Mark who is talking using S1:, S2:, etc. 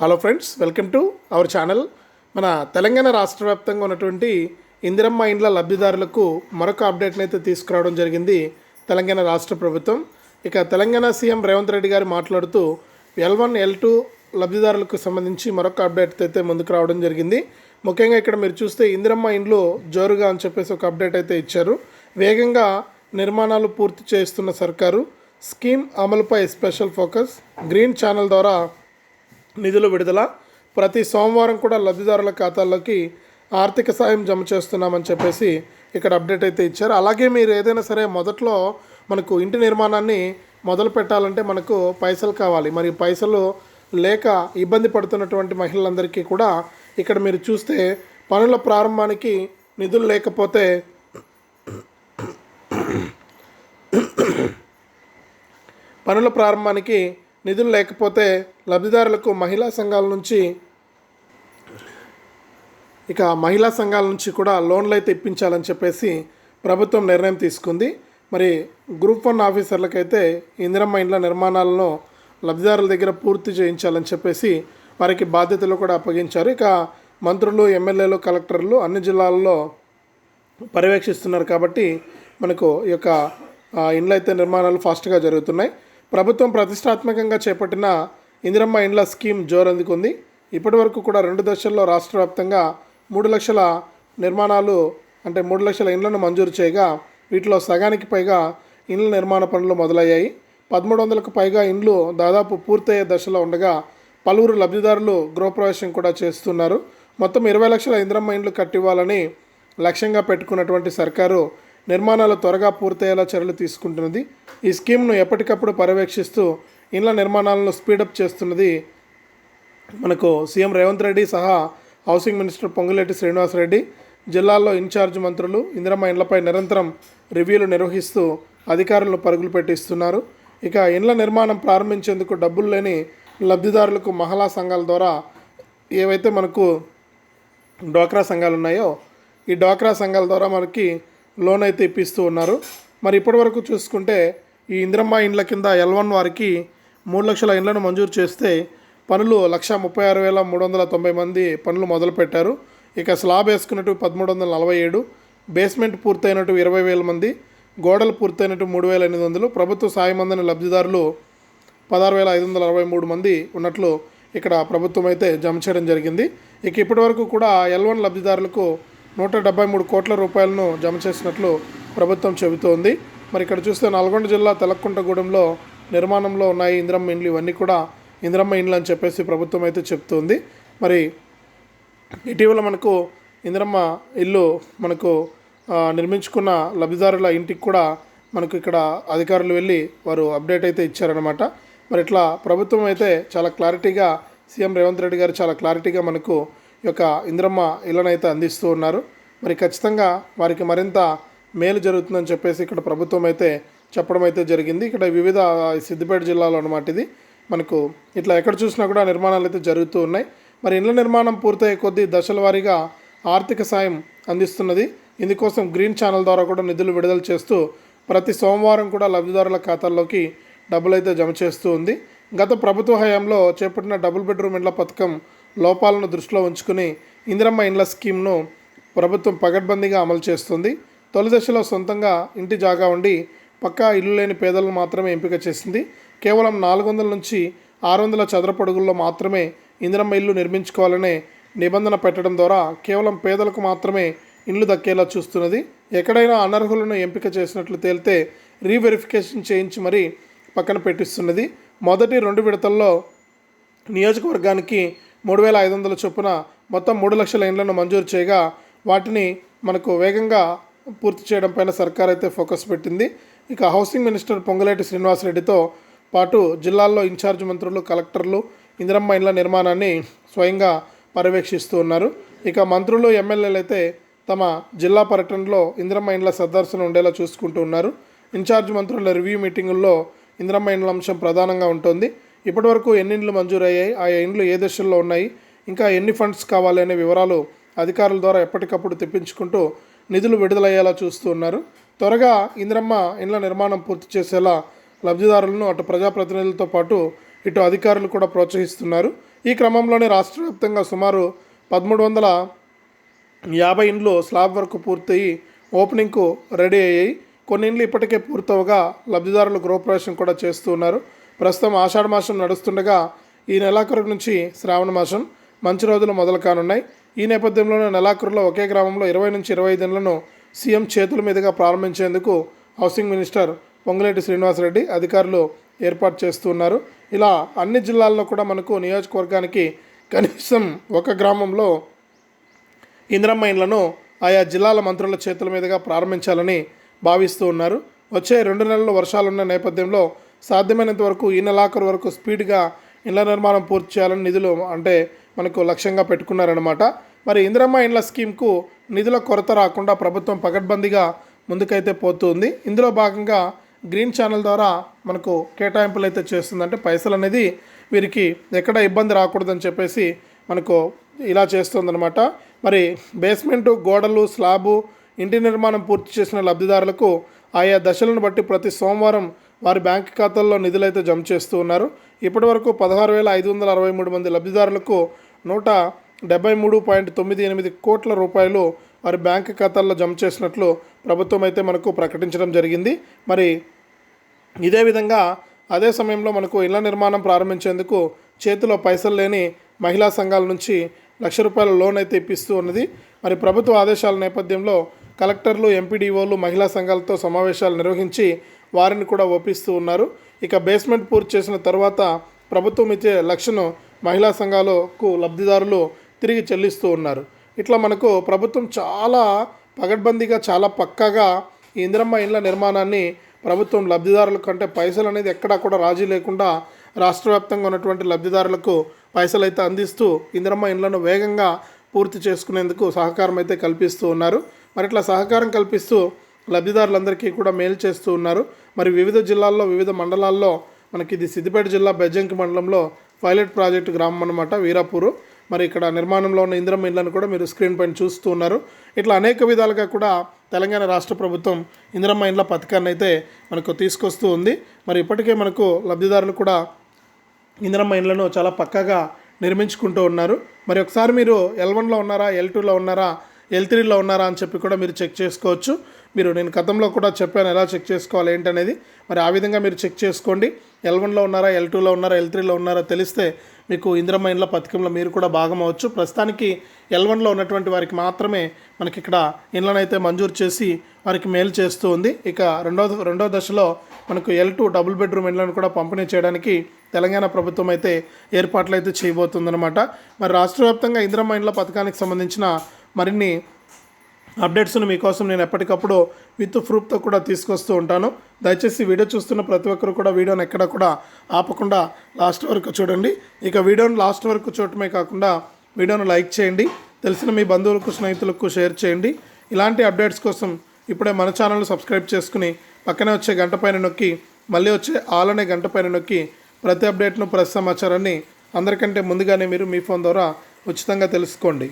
S1: Hello friends, welcome to our channel. మన తెలంగాణ రాష్ట్ర వ్యాప్తంగా ఉన్నటువంటి ఇందిరమ్మ ఇండ్ల లబ్ధిదారులకు మరొక అప్డేట్ని అయితే తీసుకురావడం జరిగింది తెలంగాణ రాష్ట్ర ప్రభుత్వం. ఇక తెలంగాణ సీఎం రేవంత్ రెడ్డి గారు మాట్లాడుతూ L1, L2 లబ్ధిదారులకు సంబంధించి మరొక అప్డేట్ అయితే ముందుకు రావడం జరిగింది. ముఖ్యంగా ఇక్కడ మీరు చూస్తే ఇందిరమ్మ ఇండ్లు జోరుగా అని చెప్పేసి ఒక అప్డేట్ అయితే ఇచ్చారు. వేగంగా నిర్మాణాలు పూర్తి చేస్తున్న సర్కారు, స్కీమ్ అమలుపై స్పెషల్ ఫోకస్, గ్రీన్ ఛానల్ ద్వారా నిధులు విడుదల, ప్రతి సోమవారం కూడా లబ్ధిదారుల ఖాతాల్లోకి ఆర్థిక సాయం జమ చేస్తున్నామని చెప్పేసి ఇక్కడ అప్డేట్ అయితే ఇచ్చారు. అలాగే మీరు ఏదైనా సరే మొదట్లో మనకు ఇంటి నిర్మాణాన్ని మొదలు పెట్టాలంటే మనకు పైసలు కావాలి. మరి పైసలు లేక ఇబ్బంది పడుతున్నటువంటి మహిళలందరికీ కూడా ఇక్కడ మీరు చూస్తే పనుల ప్రారంభానికి నిధులు లేకపోతే లబ్ధిదారులకు మహిళా సంఘాల నుంచి కూడా లోన్లు అయితే ఇప్పించాలని చెప్పేసి ప్రభుత్వం నిర్ణయం తీసుకుంది. మరి గ్రూప్ 1 ఆఫీసర్లకైతే ఇందిరమ్మ ఇండ్ల నిర్మాణాలను లబ్ధిదారుల దగ్గర పూర్తి చేయించాలని చెప్పేసి వారికి బాధ్యతలు కూడా అప్పగించారు. ఇక మంత్రులు, ఎమ్మెల్యేలు, కలెక్టర్లు అన్ని జిల్లాల్లో పర్యవేక్షిస్తున్నారు కాబట్టి మనకు ఈ యొక్క ఇండ్ల అయితే నిర్మాణాలు ఫాస్ట్గా జరుగుతున్నాయి. ప్రభుత్వం ప్రతిష్టాత్మకంగా చేపట్టిన ఇందిరమ్మ ఇండ్ల స్కీమ్ జోరందుకుంది. ఇప్పటి వరకు కూడా 2 దశల్లో రాష్ట్ర వ్యాప్తంగా 3 లక్షల నిర్మాణాలు అంటే 3 లక్షల ఇండ్లను మంజూరు చేయగా వీటిలో సగానికి పైగా ఇండ్ల నిర్మాణ పనులు మొదలయ్యాయి. 1300కు పైగా ఇండ్లు దాదాపు పూర్తయ్యే దశలో ఉండగా పలువురు లబ్ధిదారులు గృహప్రవేశం కూడా చేస్తున్నారు. మొత్తం 20 లక్షల ఇందిరమ్మ ఇండ్లు కట్టివ్వాలని లక్ష్యంగా పెట్టుకున్నటువంటి సర్కారు నిర్మాణాలు త్వరగా పూర్తయ్యేలా చర్యలు తీసుకుంటున్నది. ఈ స్కీమ్ను ఎప్పటికప్పుడు పర్యవేక్షిస్తూ ఇండ్ల నిర్మాణాలను స్పీడప్ చేస్తున్నది మనకు సీఎం రేవంత్ రెడ్డి సహా హౌసింగ్ మినిస్టర్ పొంగులేటి శ్రీనివాసరెడ్డి. జిల్లాల్లో ఇన్ఛార్జ్ మంత్రులు ఇందిరమ్మ ఇండ్లపై నిరంతరం రివ్యూలు నిర్వహిస్తూ అధికారులను పరుగులు పెట్టిస్తున్నారు. ఇక ఇండ్ల నిర్మాణం ప్రారంభించేందుకు డబ్బులు లేని లబ్ధిదారులకు మహిళా సంఘాల ద్వారా ఏవైతే మనకు డ్వాక్రా సంఘాలు ఉన్నాయో ఈ డ్వాక్రా సంఘాల ద్వారా మనకి లోన్ అయితే ఇప్పిస్తూ ఉన్నారు. మరి ఇప్పటివరకు చూసుకుంటే ఈ ఇందిరమ్మ ఇండ్ల కింద L1 వారికి 3 లక్షల ఇండ్లను మంజూరు చేస్తే పనులు 136,390 మంది పనులు మొదలుపెట్టారు. ఇక స్లాబ్ వేసుకున్నట్టు 1,347, బేస్మెంట్ పూర్తయినట్టు 20,000 మంది, గోడలు పూర్తయినట్టు 3,800, ప్రభుత్వ సాయం అందని లబ్ధిదారులు 16,563 మంది ఉన్నట్లు ఇక్కడ ప్రభుత్వం అయితే జమ చేయడం జరిగింది. ఇక ఇప్పటివరకు కూడా L1 లబ్ధిదారులకు 173 కోట్ల రూపాయలను జమ చేసినట్లు ప్రభుత్వం చెబుతోంది. మరి ఇక్కడ చూస్తే నల్గొండ జిల్లా తెలక్కుంటగూడెంలో నిర్మాణంలో ఉన్నాయి ఇందిరమ్మ ఇండ్లు. ఇవన్నీ కూడా ఇందిరమ్మ ఇండ్లు అని చెప్పేసి ప్రభుత్వం అయితే చెప్తోంది. మరి ఇటీవల మనకు ఇందిరమ్మ ఇల్లు మనకు నిర్మించుకున్న లబ్ధిదారుల ఇంటికి కూడా మనకు ఇక్కడ అధికారులు వెళ్ళి వారు అప్డేట్ అయితే ఇచ్చారనమాట. మరి ఇట్లా ప్రభుత్వం అయితే చాలా క్లారిటీగా సీఎం రేవంత్ రెడ్డి గారు చాలా క్లారిటీగా మనకు ఈ యొక్క ఇందిరమ్మ ఇళ్ళను అయితే అందిస్తూ ఉన్నారు. మరి ఖచ్చితంగా వారికి మరింత మేలు జరుగుతుందని చెప్పేసి ఇక్కడ ప్రభుత్వం అయితే చెప్పడం అయితే జరిగింది. ఇక్కడ వివిధ సిద్దిపేట జిల్లాలో అన్నమాట ఇది. మనకు ఇట్లా ఎక్కడ చూసినా కూడా నిర్మాణాలు అయితే జరుగుతూ ఉన్నాయి. మరి ఇండ్ల నిర్మాణం పూర్తయ్యే కొద్దీ దశల వారీగా ఆర్థిక సాయం అందిస్తున్నది. ఇందుకోసం గ్రీన్ ఛానల్ ద్వారా కూడా నిధులు విడుదల చేస్తూ ప్రతి సోమవారం కూడా లబ్ధిదారుల ఖాతాల్లోకి డబ్బులు అయితే జమ చేస్తూ ఉంది. గత ప్రభుత్వ హయాంలో చేపట్టిన డబుల్ బెడ్రూమ్ ఇండ్ల పథకం లోపాలను దృష్టిలో ఉంచుకుని ఇందిరమ్మ ఇండ్ల స్కీమ్ను ప్రభుత్వం పకడ్బందీగా అమలు చేస్తుంది. తొలి దశలో సొంతంగా ఇంటి జాగా ఉండి పక్కా ఇల్లు లేని పేదలను మాత్రమే ఎంపిక చేసింది. కేవలం 400 నుంచి 600 చదరపు అడుగుల్లో మాత్రమే ఇందిరమ్మ ఇల్లు నిర్మించుకోవాలనే నిబంధన పెట్టడం ద్వారా కేవలం పేదలకు మాత్రమే ఇండ్లు దక్కేలా చూస్తున్నది. ఎక్కడైనా అనర్హులను ఎంపిక చేసినట్లు తేలితే రీవెరిఫికేషన్ చేయించి మరీ పక్కన పెట్టిస్తున్నది. మొదటి 2 విడతల్లో నియోజకవర్గానికి 3,500 చొప్పున మొత్తం 3 లక్షల ఇండ్లను మంజూరు చేయగా వాటిని మనకు వేగంగా పూర్తి చేయడం పైన సర్కార్ అయితే ఫోకస్ పెట్టింది. ఇక హౌసింగ్ మినిస్టర్ పొంగులేటి శ్రీనివాసరెడ్డితో పాటు జిల్లాల్లో ఇన్ఛార్జ్ మంత్రులు, కలెక్టర్లు ఇందిరమ్మ ఇండ్ల నిర్మాణాన్ని స్వయంగా పర్యవేక్షిస్తూ ఉన్నారు. ఇక మంత్రులు, ఎమ్మెల్యేలు అయితే తమ జిల్లా పర్యటనలో ఇందిరమ్మ ఇండ్ల సదర్శన ఉండేలా చూసుకుంటూ ఉన్నారు. ఇన్ఛార్జ్ మంత్రుల రివ్యూ మీటింగుల్లో ఇందిరమ్మ ఇండ్ల అంశం ప్రధానంగా ఉంటుంది. ఇప్పటివరకు ఎన్ని ఇండ్లు మంజూరయ్యాయి, ఆ ఇండ్లు ఏ దశల్లో ఉన్నాయి, ఇంకా ఎన్ని ఫండ్స్ కావాలి అనే వివరాలు అధికారుల ద్వారా ఎప్పటికప్పుడు తెప్పించుకుంటూ నిధులు విడుదలయ్యేలా చూస్తూ ఉన్నారు. త్వరగా ఇందిరమ్మ ఇండ్ల నిర్మాణం పూర్తి చేసేలా లబ్ధిదారులను అటు ప్రజాప్రతినిధులతో పాటు ఇటు అధికారులు కూడా ప్రోత్సహిస్తున్నారు. ఈ క్రమంలోనే రాష్ట్ర వ్యాప్తంగా సుమారు 1350 ఇండ్లు స్లాబ్ వర్క్ పూర్తయి ఓపెనింగ్కు రెడీ అయ్యాయి. కొన్ని ఇండ్లు ఇప్పటికే పూర్తవగా లబ్ధిదారులు గృహప్రవేశం కూడా చేస్తూ ఉన్నారు. ప్రస్తుతం ఆషాఢ మాసం నడుస్తుండగా ఈ నెలాఖరు నుంచి శ్రావణ మాసం మంచి రోజులు మొదలు కానున్నాయి. ఈ నేపథ్యంలోనే నెలాఖరులో ఒకే గ్రామంలో 20 నుంచి 25 ఇండ్లను సీఎం చేతుల మీదుగా ప్రారంభించేందుకు హౌసింగ్ మినిస్టర్ పొంగులేటి శ్రీనివాసరెడ్డి అధికారులు ఏర్పాటు చేస్తున్నారు. ఇలా అన్ని జిల్లాల్లో కూడా మనకు నియోజకవర్గానికి కనీసం ఒక గ్రామంలో ఇందిరమ్మ ఇండ్లను ఆయా జిల్లాల మంత్రుల చేతుల మీదుగా ప్రారంభించాలని భావిస్తూ ఉన్నారు. వచ్చే 2 నెలలు వర్షాలున్న నేపథ్యంలో సాధ్యమైనంత వరకు ఈ నెలాఖరు వరకు స్పీడ్గా ఇండ్ల నిర్మాణం పూర్తి చేయాలని నిధులు మనకు లక్ష్యంగా పెట్టుకున్నారన్నమాట. మరి ఇందిరమ్మ ఇండ్ల స్కీమ్కు నిధుల కొరత రాకుండా ప్రభుత్వం పకడ్బందీగా ముందుకైతే పోతుంది. ఇందులో భాగంగా గ్రీన్ ఛానల్ ద్వారా మనకు కేటాయింపులు అయితే చేస్తుంది. అంటే పైసలు అనేది వీరికి ఎక్కడ ఇబ్బంది రాకూడదని చెప్పేసి మనకు ఇలా చేస్తుందన్నమాట. మరి బేస్మెంటు, గోడలు, స్లాబు, ఇంటి నిర్మాణం పూర్తి చేసిన లబ్ధిదారులకు ఆయా దశలను బట్టి ప్రతి సోమవారం వారి బ్యాంక్ ఖాతాల్లో నిధులైతే జమ చేస్తూ ఉన్నారు. ఇప్పటి వరకు 16,563 మంది లబ్ధిదారులకు 173.98 కోట్ల రూపాయలు వారి బ్యాంక్ ఖాతాల్లో జమ చేసినట్లు ప్రభుత్వం అయితే మనకు ప్రకటించడం జరిగింది. మరి ఇదే విధంగా అదే సమయంలో మనకు ఇళ్ల నిర్మాణం ప్రారంభించేందుకు చేతిలో పైసలు లేని మహిళా సంఘాల నుంచి ₹1,00,000 లోన్ అయితే ఇప్పిస్తూ ఉన్నది. మరి ప్రభుత్వ ఆదేశాల నేపథ్యంలో కలెక్టర్లు, ఎంపీడీఓలు మహిళా సంఘాలతో సమావేశాలు నిర్వహించి వారిని కూడా ఒప్పిస్తూ ఉన్నారు. ఇక బేస్మెంట్ పూర్తి చేసిన తర్వాత ప్రభుత్వం ఇచ్చే లక్షను మహిళా సంఘాలకు లబ్ధిదారులు తిరిగి చెల్లిస్తూ ఉన్నారు. ఇట్లా మనకు ప్రభుత్వం చాలా పగడ్బందీగా, చాలా పక్కాగా ఈ ఇందిరమ్మ ఇండ్ల నిర్మాణాన్ని ప్రభుత్వం లబ్ధిదారుల కంటే పైసలు అనేది ఎక్కడా కూడా రాజీ లేకుండా రాష్ట్ర వ్యాప్తంగా ఉన్నటువంటి లబ్ధిదారులకు పైసలు అయితే అందిస్తూ ఇందిరమ్మ ఇండ్లను వేగంగా పూర్తి చేసుకునేందుకు సహకారం అయితే కల్పిస్తూ ఉన్నారు. మరి ఇట్లా సహకారం కల్పిస్తూ లబ్ధిదారులందరికీ కూడా మేలు చేస్తూ ఉన్నారు. మరి వివిధ జిల్లాల్లో, వివిధ మండలాల్లో మనకి ఇది సిద్దిపేట జిల్లా బెజ్జంకి మండలంలో పైలట్ ప్రాజెక్టు గ్రామం అన్నమాట, వీరాపూరు. మరి ఇక్కడ నిర్మాణంలో ఉన్న ఇందిరమ్మ ఇండ్లను కూడా మీరు స్క్రీన్ పైన చూస్తూ ఉన్నారు. ఇట్లా అనేక విధాలుగా కూడా తెలంగాణ రాష్ట్ర ప్రభుత్వం ఇందిరమ్మ ఇండ్ల పథకాన్ని అయితే మనకు తీసుకొస్తూ ఉంది. మరి ఇప్పటికే మనకు లబ్ధిదారులు కూడా ఇందిరమ్మ ఇండ్లను చాలా పక్కాగా నిర్మించుకుంటూ ఉన్నారు. మరి ఒకసారి మీరు L1లో ఉన్నారా, L2లో ఉన్నారా, L3లో ఉన్నారా అని చెప్పి కూడా మీరు చెక్ చేసుకోవచ్చు. నేను గతంలో కూడా చెప్పాను ఎలా చెక్ చేసుకోవాలి ఏంటనేది. మరి ఆ విధంగా మీరు చెక్ చేసుకోండి. L1లో ఉన్నారా, L2లో ఉన్నారా, L3లో ఉన్నారా తెలిస్తే మీకు ఇందిరమ్మ ఇండ్ల పథకంలో మీరు కూడా భాగం అవ్వచ్చు. ప్రస్తుతానికి L1లో ఉన్నటువంటి వారికి మాత్రమే మనకి ఇక్కడ ఇండ్లను అయితే మంజూరు చేసి వారికి మేలు చేస్తూ ఉంది. ఇక రెండో దశలో మనకు L2 డబుల్ బెడ్రూమ్ ఇండ్లను కూడా పంపిణీ చేయడానికి తెలంగాణ ప్రభుత్వం అయితే ఏర్పాట్లు అయితే చేయబోతుందన్నమాట. మరి రాష్ట్ర వ్యాప్తంగా ఇందిరమ్మ ఇండ్ల పథకానికి సంబంధించిన మరిన్ని అప్డేట్స్ను మీకోసం నేను ఎప్పటికప్పుడు విత్ ప్రూఫ్తో కూడా తీసుకొస్తూ ఉంటాను. దయచేసి వీడియో చూస్తున్న ప్రతి ఒక్కరు కూడా వీడియోని ఎక్కడ కూడా ఆపకుండా లాస్ట్ వరకు చూడండి. ఇక వీడియోని లాస్ట్ వరకు చూడటమే కాకుండా వీడియోను లైక్ చేయండి, తెలిసిన మీ బంధువులకు, స్నేహితులకు షేర్ చేయండి. ఇలాంటి అప్డేట్స్ కోసం ఇప్పుడే మన ఛానల్ని సబ్స్క్రైబ్ చేసుకుని పక్కనే వచ్చే గంట పైన నొక్కి మళ్ళీ వచ్చే ఆల్ అనే గంట పైన నొక్కి ప్రతి అప్డేట్ను, ప్రతి సమాచారాన్ని అందరికంటే ముందుగానే మీరు మీ ఫోన్ ద్వారా ఉచితంగా తెలుసుకోండి.